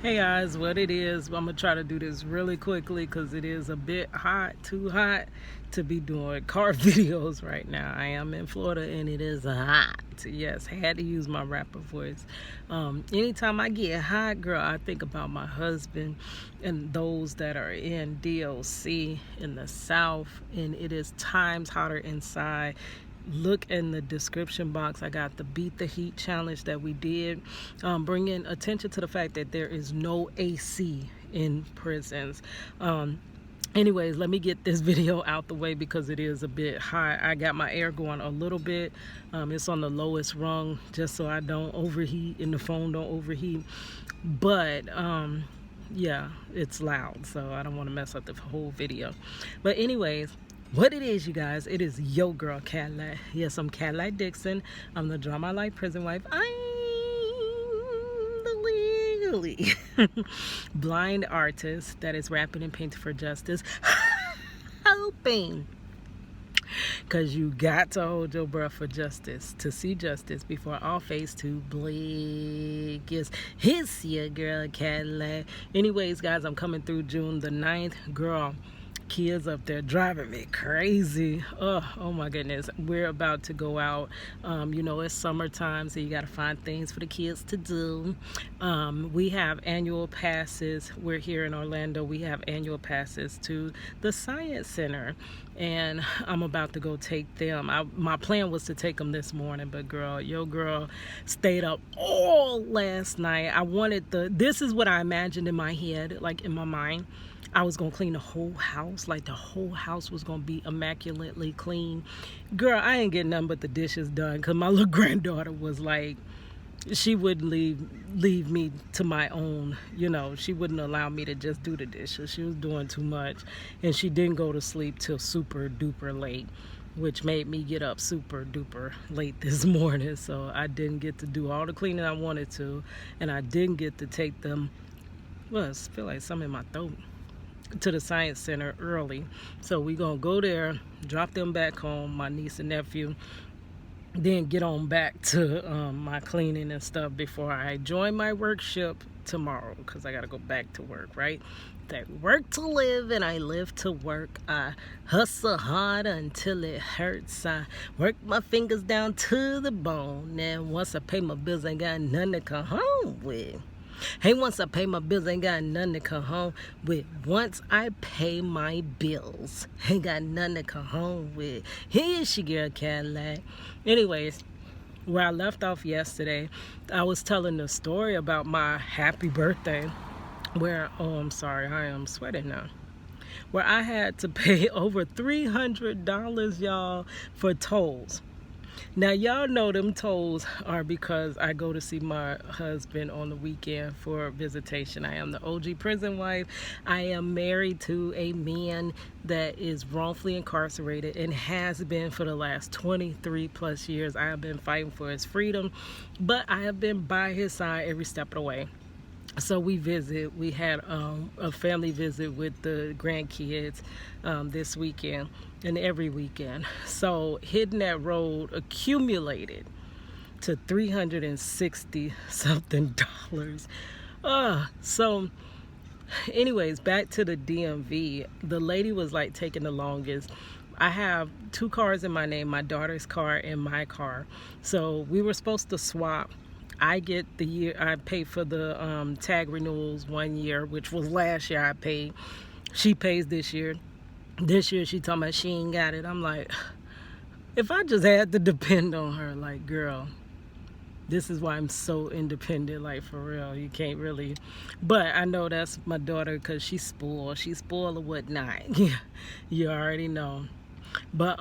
Hey guys, what it is, I'm gonna try to do this really quickly because it is a bit hot, too hot to be doing car videos right now. I am in Florida and it is hot. Yes, had to use my rapper voice. Anytime I get hot, girl, I think about my husband and those that are in DOC in the South, and it is times hotter inside. Look in the description box. I got the Beat the Heat challenge that we did, bringing attention to the fact that there is no AC in prisons. Anyways, let me get this video out the way because it is a bit hot. I got my air going a little bit. It's on the lowest rung just so I don't overheat and the phone don't overheat. But yeah, it's loud, so I don't want to mess up the whole video. But anyways, what it is, you guys, it is yo girl Cadillac. Yes, I'm Cadillac Dixon. I'm the Drama Life Prison Wife. I'm the legally blind artist that is rapping and painting for justice. Hoping, because you got to hold your breath for justice, to see justice before all face to bleak. Yes, it's your girl Cadillac. Anyways, guys, I'm coming through June the 9th. Girl, kids up there driving me crazy. Oh my goodness, we're about to go out. You know, it's summertime, so you got to find things for the kids to do. We have annual passes. We're here in Orlando. We have annual passes to the Science Center, and I'm about to go take them. My plan was to take them this morning, but girl, your girl stayed up all last night. This is what I imagined in my head, like in my mind. I was gonna clean the whole house, like the whole house was gonna be immaculately clean. Girl, I ain't getting nothing but the dishes done because my little granddaughter was like, she wouldn't leave me to my own, you know, she wouldn't allow me to just do the dishes. She was doing too much, and she didn't go to sleep till super duper late, which made me get up super duper late this morning. So I didn't get to do all the cleaning I wanted to, and I didn't get to take them, well, I feel like something in my throat, to the Science Center early. So we gonna go there, drop them back home, my niece and nephew, then get on back to my cleaning and stuff before I join my work shift tomorrow, because I gotta go back to work, right? That work to live and I live to work. I hustle hard until it hurts. I work my fingers down to the bone, and once I pay my bills, I ain't got nothing to come home with. Hey, once I pay my bills, ain't got nothing to come home with. Once I pay my bills, ain't got nothing to come home with. Here's your girl Cadillac. Anyways, where I left off yesterday, I was telling the story about my happy birthday where, oh, I'm sorry, I am sweating now, where I had to pay over $300, y'all, for tolls. Now, y'all know them tolls are because I go to see my husband on the weekend for visitation. I am the OG prison wife. I am married to a man that is wrongfully incarcerated and has been for the last 23 plus years. I have been fighting for his freedom, but I have been by his side every step of the way. So we had a family visit with the grandkids this weekend and every weekend. So hitting that road accumulated to $360 something. So anyways, back to the DMV. The lady was like taking the longest. I have 2 cars in my name, my daughter's car and my car. So we were supposed to swap. I get the year, I pay for the tag renewals 1 year, which was last year I paid. She pays this year. This year she talking about she ain't got it. I'm like, if I just had to depend on her, like, girl, this is why I'm so independent, like, for real. You can't really, but I know that's my daughter because she's spoiled. She's spoiled or whatnot. You already know. But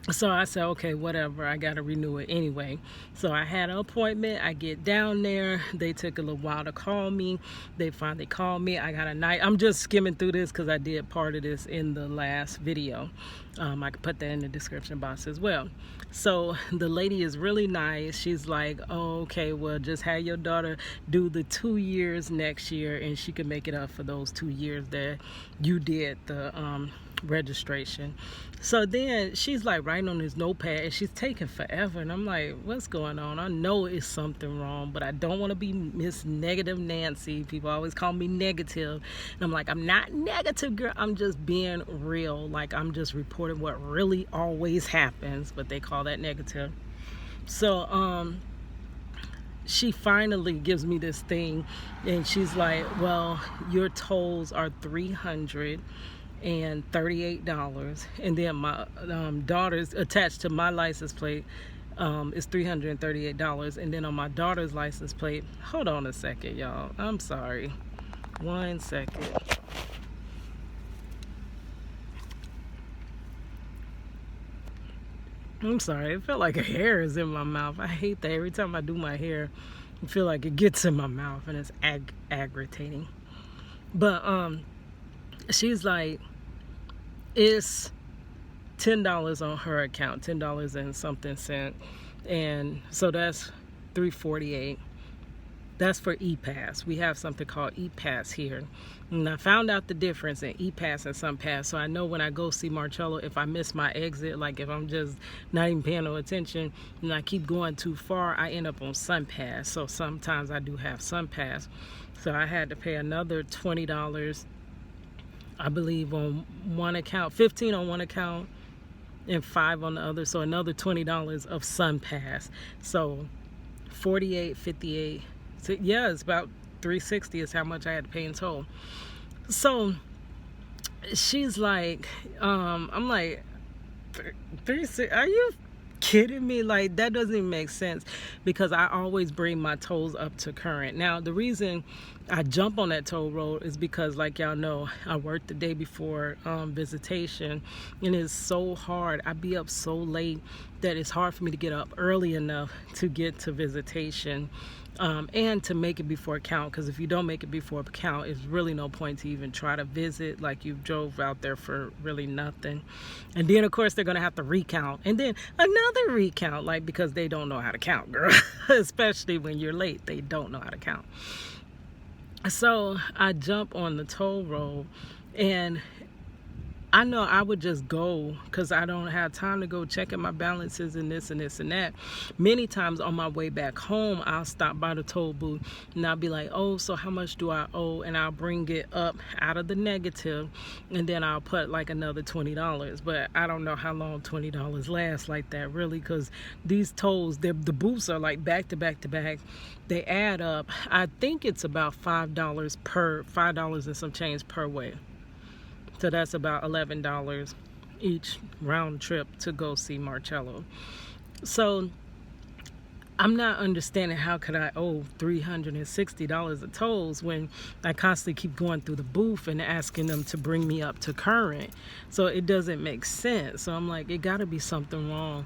so I said, okay, whatever, I gotta renew it anyway. So I had an appointment. I get down there. They took a little while to call me. They finally called me. I got a night. I'm just skimming through this because I did part of this in the last video. I could put that in the description box as well. So the lady is really nice. She's like, oh, okay, well, just have your daughter do the 2 years next year, and she can make it up for those 2 years that you did the registration. So then she's like writing on this notepad and she's taking forever, and I'm like, what's going on? I know it's something wrong, but I don't want to be Miss Negative Nancy. People always call me negative, and I'm like, I'm not negative, girl. I'm just being real. Like, I'm just reporting what really always happens, but they call that negative. So she finally gives me this thing, and she's like, well, your tolls are $338, and then my daughter's attached to my license plate is $338, and then on my daughter's license plate, hold on a second, y'all, I'm sorry, 1 second. I'm sorry, it felt like a hair is in my mouth. I hate that. Every time I do my hair, I feel like it gets in my mouth and it's aggravating. But she's like, it's $10 on her account, $10 and something cent, and so that's $348. That's for EPASS. We have something called EPASS here. And I found out the difference in EPASS and SunPass. So I know when I go see Marcello, if I miss my exit, like if I'm just not even paying no attention and I keep going too far, I end up on SunPass. So sometimes I do have SunPass. So I had to pay another $20, I believe, on one account, $15 on one account and $5 on the other. So another $20 of SunPass. So $48, $58. So yeah, it's about $360 is how much I had to pay in total. So she's like, I'm like, $360? Are you kidding me? Like, that doesn't even make sense, because I always bring my tolls up to current. Now, the reason I jump on that toll road is because, like y'all know, I worked the day before visitation, and it's so hard. I be up so late that it's hard for me to get up early enough to get to visitation. And to make it before count, because if you don't make it before count, it's really no point to even try to visit. Like, you drove out there for really nothing. And then of course they're gonna have to recount, and then another recount, like, because they don't know how to count, girl. Especially when you're late, they don't know how to count. So I jump on the toll road, and I know I would just go, because I don't have time to go checking my balances and this and this and that. Many times on my way back home, I'll stop by the toll booth and I'll be like, oh, so how much do I owe? And I'll bring it up out of the negative, and then I'll put like another $20. But I don't know how long $20 lasts like that, really, because these tolls, the booths are like back to back to back. They add up. I think it's about $5 and some change per way. So that's about $11 each round trip to go see Marcello. So I'm not understanding, how could I owe $360 of tolls when I constantly keep going through the booth and asking them to bring me up to current? So it doesn't make sense. So I'm like, it got to be something wrong.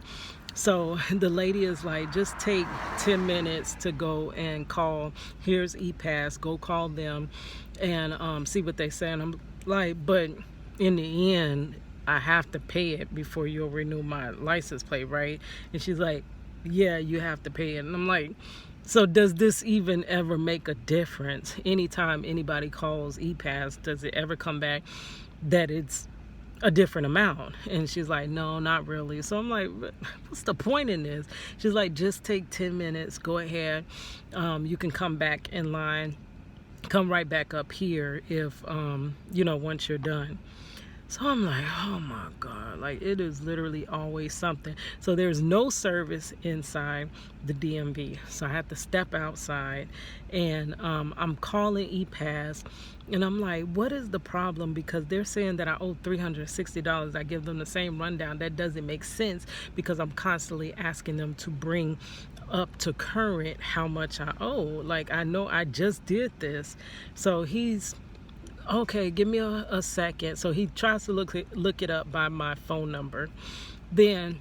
So the lady is like, just take 10 minutes to go and call. Here's EPASS. Go call them and see what they say. And I'm like, but in the end, I have to pay it before you'll renew my license plate, right? And she's like, yeah, you have to pay it. And I'm like, so does this even ever make a difference? Anytime anybody calls EPASS, does it ever come back that it's a different amount? And she's like, no, not really. So I'm like, what's the point in this? She's like, just take 10 minutes, go ahead. You can come back in line, come right back up here if, once you're done. So I'm like, oh my God, like, it is literally always something. So there's no service inside the DMV. So I have to step outside, and I'm calling EPASS, and I'm like, what is the problem? Because they're saying that I owe $360. I give them the same rundown. That doesn't make sense, because I'm constantly asking them to bring up to current how much I owe. Like, I know I just did this. So he's okay, give me a second. So he tries to look it up by my phone number. Then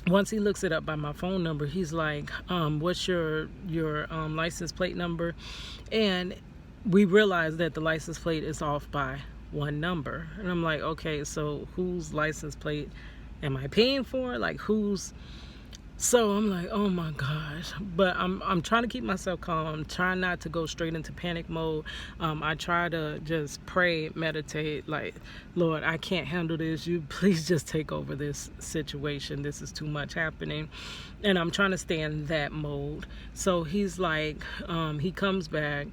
once he looks it up by my phone number, he's like, what's your license plate number? And we realize that the license plate is off by one number. And I'm like, okay, so whose license plate am I paying for? Like, whose? So I'm like, oh my gosh. But I'm trying to keep myself calm, trying not to go straight into panic mode. I try to just pray, meditate, like, Lord, I can't handle this. You please just take over this situation. This is too much happening. And I'm trying to stay in that mode. So he's like, he comes back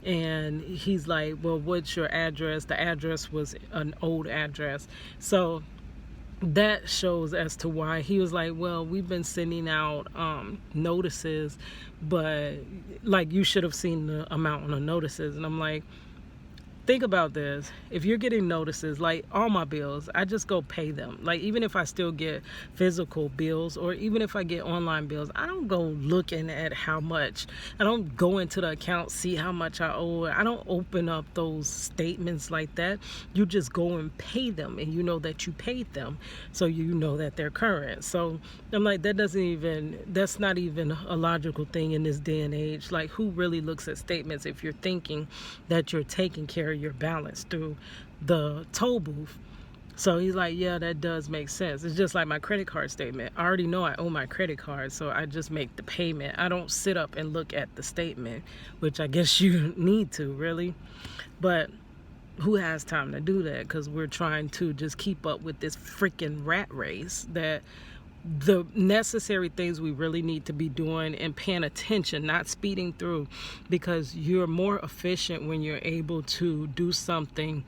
and he's like, well, what's your address? The address was an old address. So that shows as to why he was like, well, we've been sending out notices, but like, you should have seen the amount on the notices. And I'm like, think about this. If you're getting notices, like all my bills, I just go pay them. Like, even if I still get physical bills, or even if I get online bills, I don't go looking at how much. I don't go into the account, see how much I owe. I don't open up those statements like that. You just go and pay them, and you know that you paid them, so you know that they're current. So I'm like, that's not even a logical thing in this day and age. Like, who really looks at statements if you're thinking that you're taking care of your balance through the toll booth? So he's like, yeah, that does make sense. It's just like my credit card statement. I already know I owe my credit card, so I just make the payment. I don't sit up and look at the statement, which I guess you need to, really. But who has time to do that? Because we're trying to just keep up with this freaking rat race, that the necessary things we really need to be doing and paying attention, not speeding through, because you're more efficient when you're able to do something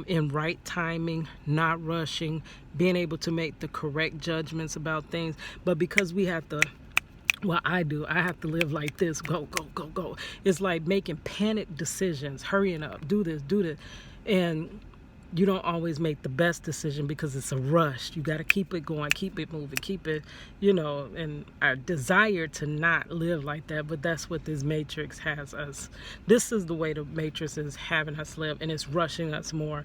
in right timing, not rushing, being able to make the correct judgments about things. But because we have to, well, I have to live like this, go, go, go, go. It's like making panic decisions, hurrying up, do this, and you don't always make the best decision because it's a rush. You got to keep it going, keep it moving, keep it, and I desire to not live like that, but that's what this matrix has us. This is the way the matrix is having us live, and it's rushing us more.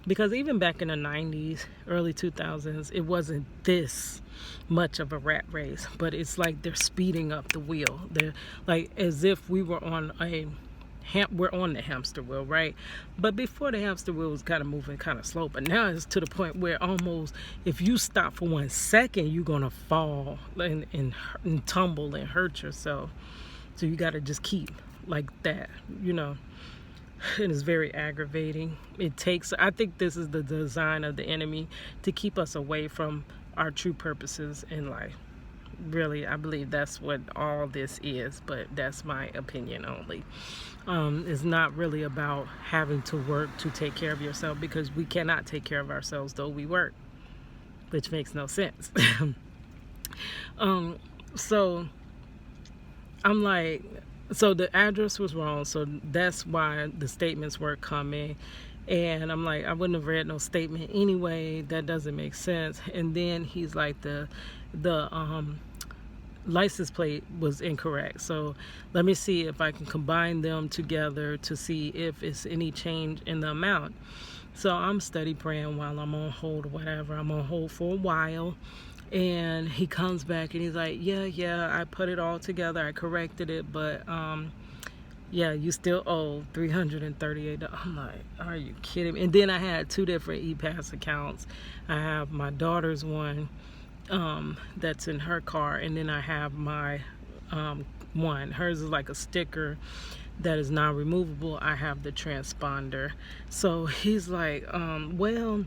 Because even back in the 90s, early 2000s, it wasn't this much of a rat race, but it's like they're speeding up the wheel. They're like as if we were on we're on the hamster wheel, right? But before, the hamster wheel was kind of moving kind of slow, but now it's to the point where almost if you stop for 1 second, you're gonna fall and tumble and hurt yourself. So you got to just keep like that, and it's very aggravating. I think this is the design of the enemy, to keep us away from our true purposes in life. Really, I believe that's what all this is, but that's my opinion only. It's not really about having to work to take care of yourself, because we cannot take care of ourselves though we work, which makes no sense. So I'm like, so the address was wrong, so that's why the statements weren't coming. And I'm like, I wouldn't have read no statement anyway. That doesn't make sense. And then he's like, the license plate was incorrect. So let me see if I can combine them together to see if it's any change in the amount. So I'm steady praying while I'm on hold or whatever. I'm on hold for a while. And he comes back and he's like, yeah, I put it all together. I corrected it, but yeah, you still owe $338. I'm like, are you kidding me? And then I had 2 different EPASS accounts. I have my daughter's one that's in her car, and then I have my one. Hers is like a sticker that is non-removable. I have the transponder. So he's like, well,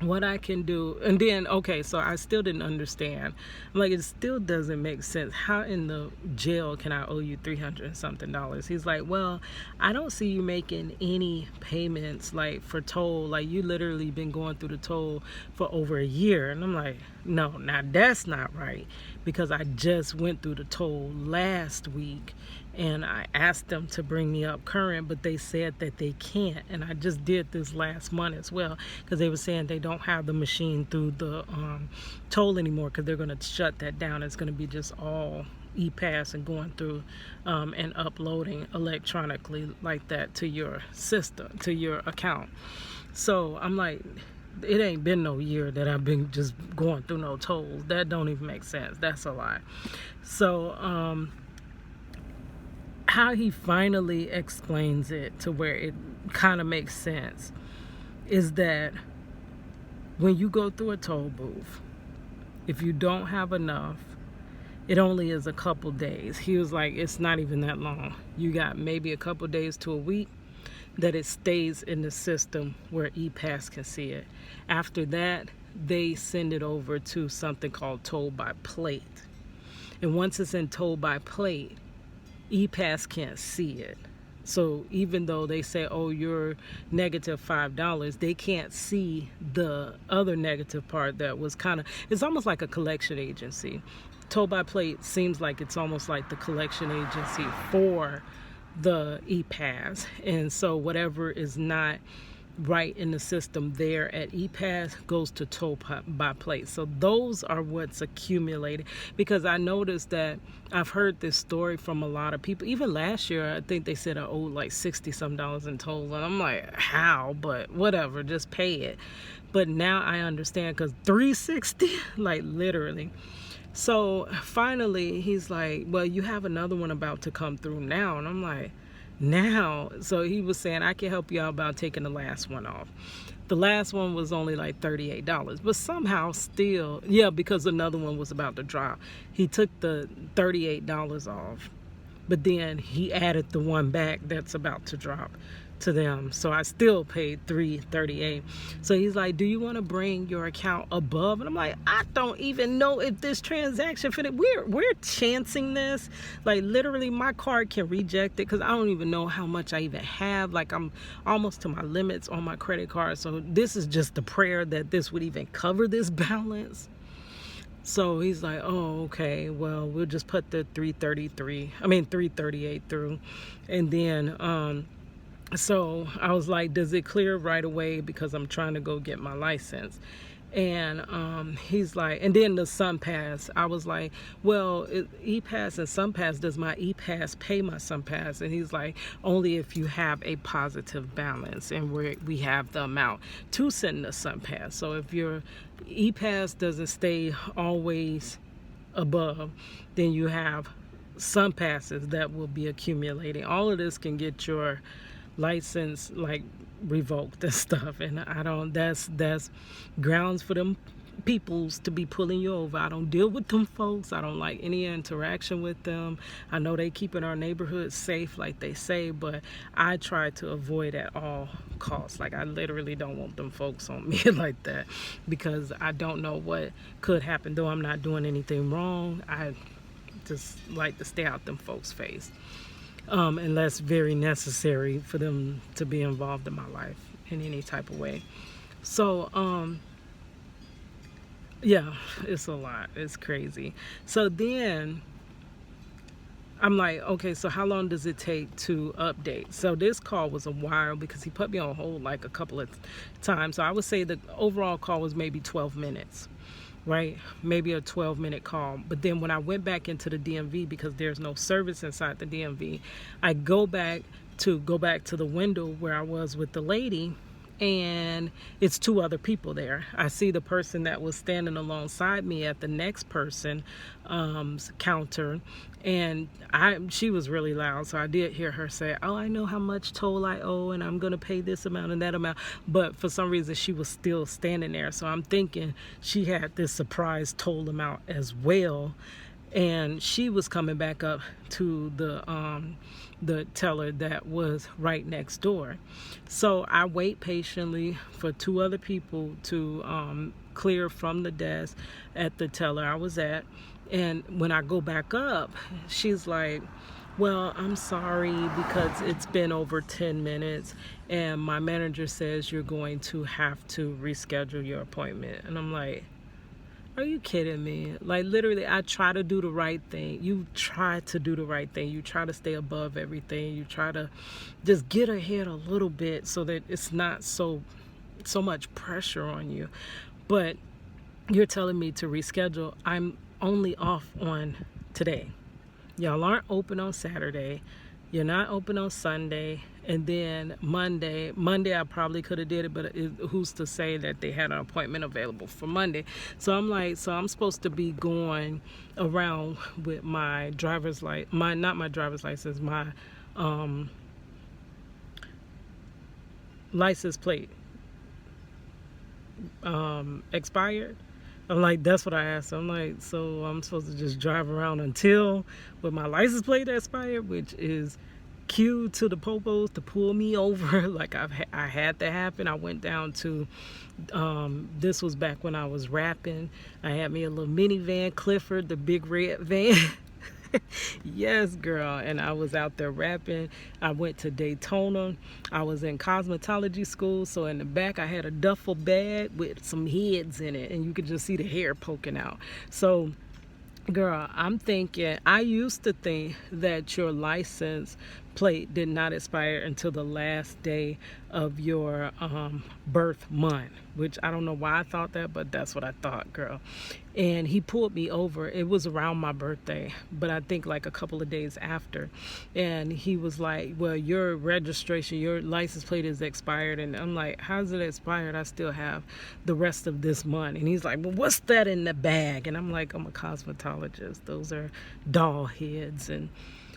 what I can do. And then, okay, so I still didn't understand. I'm like, it still doesn't make sense. How in the jail can I owe you $300 and something? He's like, well, I don't see you making any payments like for toll. Like, you literally been going through the toll for over a year. And I'm like, no, now that's not right, because I just went through the toll last week and I asked them to bring me up current, but they said that they can't. And I just did this last month as well, because they were saying they don't have the machine through the toll anymore, because they're going to shut that down. It's going to be just all EPASS and going through and uploading electronically like that to your system, to your account. So I'm like, it ain't been no year that I've been just going through no tolls. That don't even make sense. That's a lie. So how he finally explains it to where it kind of makes sense is that when you go through a toll booth, if you don't have enough, it only is a couple days. He was like, it's not even that long. You got maybe a couple days to a week that it stays in the system where EPASS can see it. After that, they send it over to something called toll by plate. And once it's in toll by plate, EPASS can't see it. So even though they say, oh, you're negative $5, they can't see the other negative part that was kind of, it's almost like a collection agency. Toll by plate seems like it's almost like the collection agency for the EPASS. And so whatever is not right in the system there at EPASS goes to toll by plate. So those are what's accumulated, because I noticed that I've heard this story from a lot of people. Even last year, I think they said I owed like $60 some in tolls, and I'm like, how? But whatever, just pay it. But now I understand, because $360, like literally. So finally he's like, well, you have another one about to come through now. And I'm like, now? So he was saying, I can help you out about taking the last one off. The last one was only like $38, but somehow still, yeah, because another one was about to drop. He took the $38 off, but then he added the one back that's about to drop to them. So I still paid $338. So he's like, do you want to bring your account above? And I'm like, I don't even know if this transaction fit. We're chancing this. Like literally my card can reject it because I don't even know how much I even have. Like I'm almost to my limits on my credit card. So this is just a prayer that this would even cover this balance. So he's like, oh, okay, well, we'll just put the $338 through. And then so I was like, does it clear right away, because I'm trying to go get my license? And he's like, and then the SunPass, I was like, well, EPASS and SunPass, does my EPASS pay my SunPass? And he's like, only if you have a positive balance, and we have the amount to send the SunPass. So if your EPASS doesn't stay always above, then you have SunPasses that will be accumulating. All of this can get your license like revoked and stuff, and I don't, that's grounds for them peoples to be pulling you over. I don't deal with them folks. I don't like any interaction with them. I know they keeping our neighborhood safe like they say, but I try to avoid at all costs. Like I literally don't want them folks on me like that, because I don't know what could happen. Though I'm not doing anything wrong, I just like to stay out them folks' face. Unless very necessary for them to be involved in my life in any type of way. So, yeah, it's a lot. It's crazy. So then I'm like, okay, so how long does it take to update? So this call was a while, because he put me on hold like a couple of times. So I would say the overall call was maybe 12 minutes. Right, maybe a 12-minute call. But then when I went back into the DMV, because there's no service inside the DMV, I go back to the window where I was with the lady, and it's two other people there. I see the person that was standing alongside me at the next person counter, and she was really loud, so I did hear her say, oh, I know how much toll I owe, and I'm gonna pay this amount and that amount. But for some reason she was still standing there, so I'm thinking she had this surprise toll amount as well. And she was coming back up to the teller that was right next door. So I wait patiently for two other people to clear from the desk at the teller I was at. And when I go back up, she's like, well, I'm sorry, because it's been over 10 minutes and my manager says you're going to have to reschedule your appointment. And I'm like, are you kidding me? Like literally, I try to do the right thing. You try to do the right thing. You try to stay above everything. You try to just get ahead a little bit so that it's not so much pressure on you. But you're telling me to reschedule. I'm only off on today. Y'all aren't open on Saturday. You're not open on Sunday. And then Monday I probably could have did it, but who's to say that they had an appointment available for Monday? So I'm like, so I'm supposed to be going around with my driver's license, not my driver's license, my license plate expired. I'm like, that's what I asked. I'm like, so I'm supposed to just drive around until with my license plate expired, which is cue to the popos to pull me over. Like I had that happen. I went down to this was back when I was rapping. I had me a little minivan, Clifford, the big red van. Yes, girl. And I was out there rapping. I went to Daytona. I was in cosmetology school. So in the back, I had a duffel bag with some heads in it, and you could just see the hair poking out. So, girl, I'm thinking, I used to think that your license plate did not expire until the last day of your birth month, which I don't know why I thought that, but that's what I thought, girl. And he pulled me over. It was around my birthday, but I think like a couple of days after. And he was like, well, your registration, your license plate is expired. And I'm like, how's it expired? I still have the rest of this month. And he's like, well, what's that in the bag? And I'm like, I'm a cosmetologist. Those are doll heads. And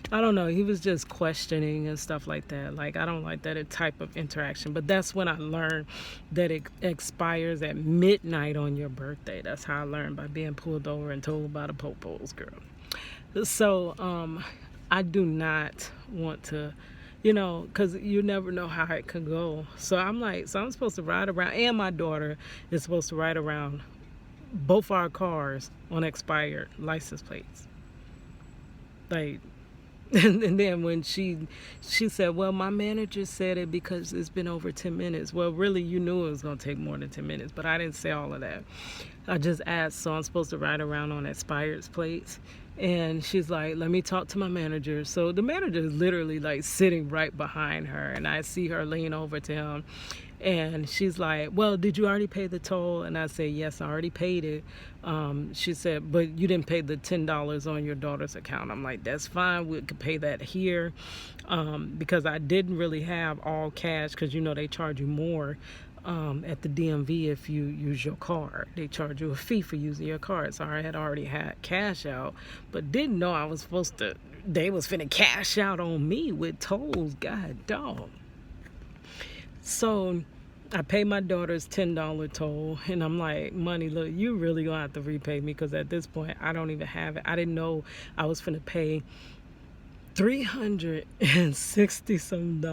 I don't know. He was just questioning and stuff like that. Like, I don't like that type of interaction. But that's when I learned that it expires at midnight on your birthday. That's how I learned, by being pulled over and told by the popos, girl. So, I do not want to, because you never know how it could go. So I'm like, so I'm supposed to ride around, and my daughter is supposed to ride around both our cars on expired license plates. Like, and then when she said, well, my manager said it because it's been over 10 minutes. Well, really, you knew it was going to take more than 10 minutes, but I didn't say all of that. I just asked, so I'm supposed to ride around on expired plates. And she's like, let me talk to my manager. So the manager is literally like sitting right behind her, and I see her lean over to him. And she's like, well, did you already pay the toll? And I said, yes, I already paid it. She said, but you didn't pay the $10 on your daughter's account. I'm like, that's fine. We could pay that here, because I didn't really have all cash, because, they charge you more at the DMV if you use your card. They charge you a fee for using your card. So I had already had cash out, but didn't know I was supposed to, they was finna cash out on me with tolls. God dog. So I paid my daughter's $10 toll, and I'm like, money, look, you really gonna have to repay me, because at this point I don't even have it. I didn't know I was finna pay $360 some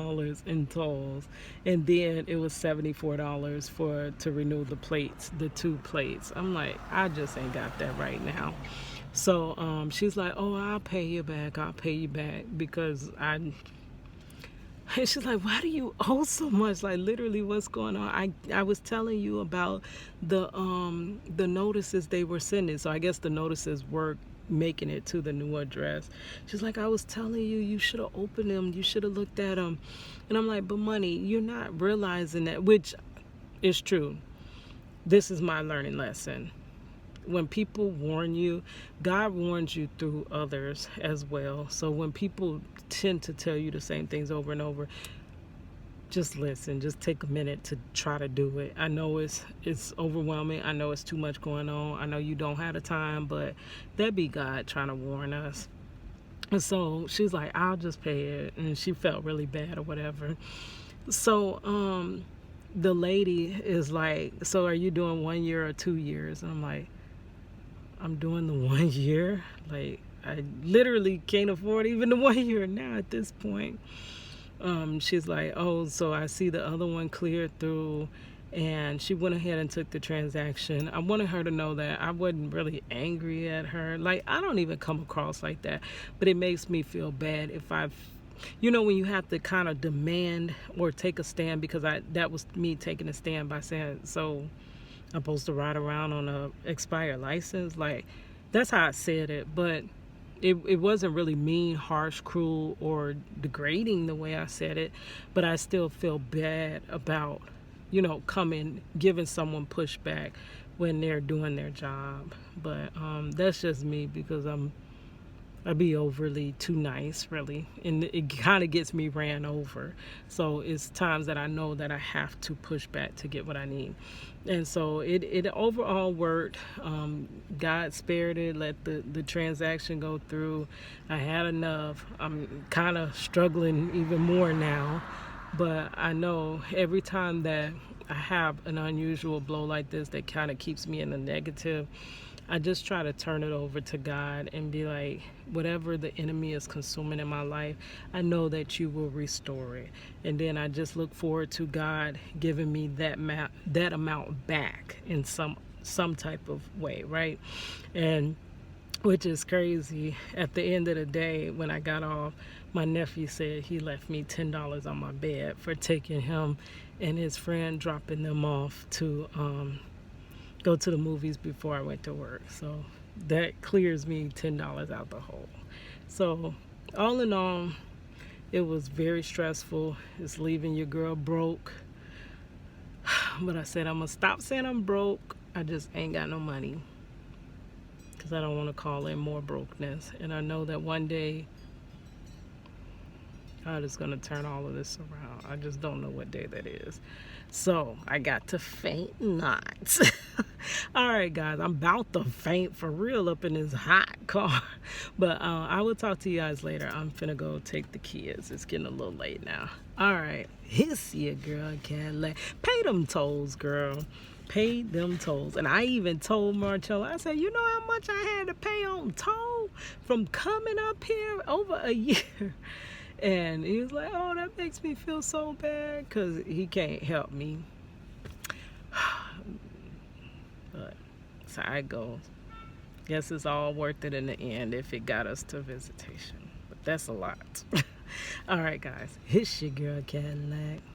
in tolls, and then it was $74 to renew the plates, the 2 plates. I'm like, I just ain't got that right now. So she's like, oh, I'll pay you back, because and she's like, why do you owe so much? Like, literally, what's going on? I was telling you about the notices they were sending. So I guess the notices were making it to the new address. She's like, I was telling you, you should have opened them. You should have looked at them. And I'm like, but money, you're not realizing that, which is true. This is my learning lesson. When people warn you, God warns you through others as well. So when people tend to tell you the same things over and over, just listen. Just take a minute to try to do it. I know it's overwhelming. I know it's too much going on. I know you don't have the time, but that be God trying to warn us. And so she's like, I'll just pay it. And she felt really bad or whatever. So the lady is like, so are you doing 1 year or 2 years? And I'm like, I'm doing the 1 year. Like, I literally can't afford even the 1 year now at this point. She's like, oh, so I see the other one cleared through, and she went ahead and took the transaction. I wanted her to know that I wasn't really angry at her. Like, I don't even come across like that, but it makes me feel bad if when you have to kind of demand or take a stand, because that was me taking a stand by saying, so I'm supposed to ride around on a expired license. Like, that's how I said it, but it wasn't really mean, harsh, cruel, or degrading the way I said it, but I still feel bad about, giving someone pushback when they're doing their job. But that's just me, because I'd be overly too nice, really, and it kind of gets me ran over. So it's times that I know that I have to push back to get what I need. And so it overall worked. God spared it, let the transaction go through. I had enough. I'm kind of struggling even more now, But I know every time that I have an unusual blow like this that kind of keeps me in the negative, I just try to turn it over to God and be like, whatever the enemy is consuming in my life, I know that you will restore it. And then I just look forward to God giving me that amount back in some type of way, right? And which is crazy. At the end of the day, when I got off, my nephew said he left me $10 on my bed for taking him and his friend, dropping them off to go to the movies before I went to work. So that clears me $10 out the hole. So all in all, it was very stressful. It's leaving your girl broke. But I said I'm gonna stop saying I'm broke. I just ain't got no money, because I don't want to call in more brokenness. And I know that one day God is going to turn all of this around. I just don't know what day that is. So I got to faint not. All right, guys, I'm about to faint for real up in this hot car. But I will talk to you guys later. I'm finna go take the kids. It's getting a little late now. All right, it's your girl Cadillac. Pay them tolls, girl. Pay them tolls. And I even told Marcello, I said, you know how much I had to pay on toll from coming up here over a year? And he was like, oh, that makes me feel so bad, because he can't help me. But that's how it goes. Guess it's all worth it in the end if it got us to visitation. But that's a lot. All right, guys. It's your girl Cadillac.